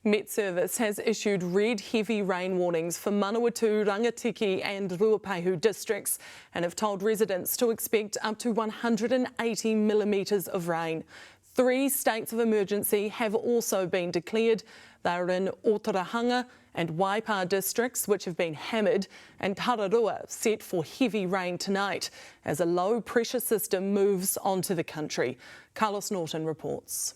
MetService has issued red heavy rain warnings for Manawatū, Rangitikei and Ruapehu districts and have told residents to expect up to 180 millimetres of rain. 3 states of emergency have also been declared. They are in Ōtarahanga and Waipa districts, which have been hammered, and Tararua set for heavy rain tonight as a low pressure system moves onto the country. Norton reports.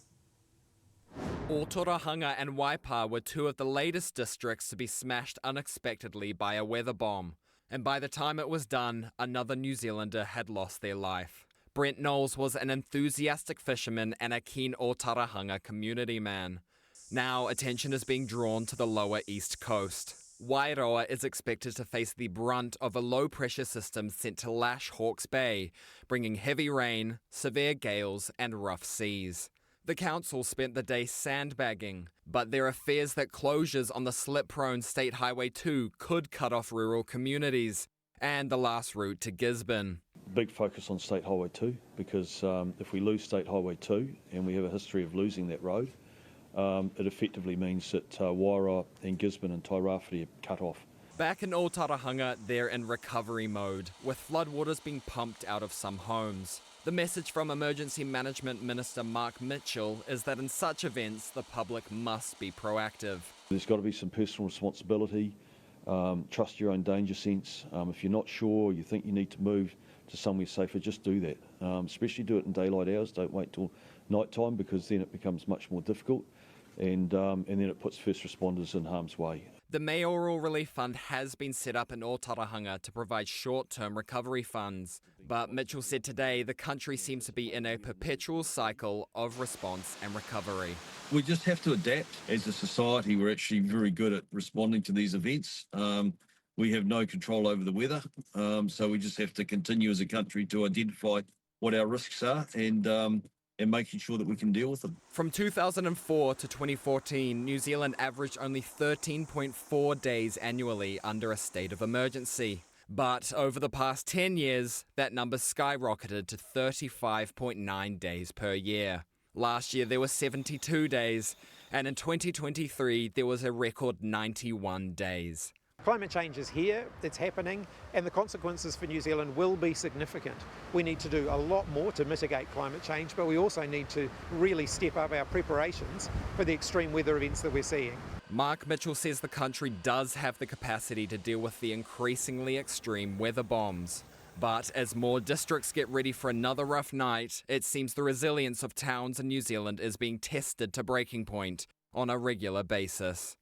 Ōtarahanga and Waipa were 2 of the latest districts to be smashed unexpectedly by a weather bomb. And by the time it was done, another New Zealander had lost their life. Brent Knowles was an enthusiastic fisherman and a keen Ōtarahanga community man. Now attention is being drawn to the lower east coast. Wairoa is expected to face the brunt of a low-pressure system sent to lash Hawke's Bay, bringing heavy rain, severe gales and rough seas. The council spent the day sandbagging, but there are fears that closures on the slip-prone State Highway 2 could cut off rural communities and the last route to Gisborne. Big focus on State Highway 2 because if we lose State Highway 2, and we have a history of losing that road, it effectively means that Wairoa and Gisborne and Tairāwhiti are cut off. Back in Ōtarahanga, they're in recovery mode, with floodwaters being pumped out of some homes. The message from Emergency Management Minister Mark Mitchell is that in such events, the public must be proactive. There's got to be some personal responsibility, trust your own danger sense. If you're not sure, you think you need to move to somewhere safer, just do that. Especially do it in daylight hours, don't wait till night time because then it becomes much more difficult and then it puts first responders in harm's way. The Mayoral Relief Fund has been set up in Ōtarahanga to provide short-term recovery funds. But Mitchell said today the country seems to be in a perpetual cycle of response and recovery. We just have to adapt. As a society, we're actually very good at responding to these events. We have no control over the weather, so we just have to continue as a country to identify what our risks are and making sure that we can deal with them. From 2004 to 2014, New Zealand averaged only 13.4 days annually under a state of emergency. But over the past 10 years, that number skyrocketed to 35.9 days per year. Last year there were 72 days, and in 2023 there was a record 91 days. Climate change is here, it's happening, and the consequences for New Zealand will be significant. We need to do a lot more to mitigate climate change, but we also need to really step up our preparations for the extreme weather events that we're seeing. Mark Mitchell says the country does have the capacity to deal with the increasingly extreme weather bombs. But as more districts get ready for another rough night, it seems the resilience of towns in New Zealand is being tested to breaking point on a regular basis.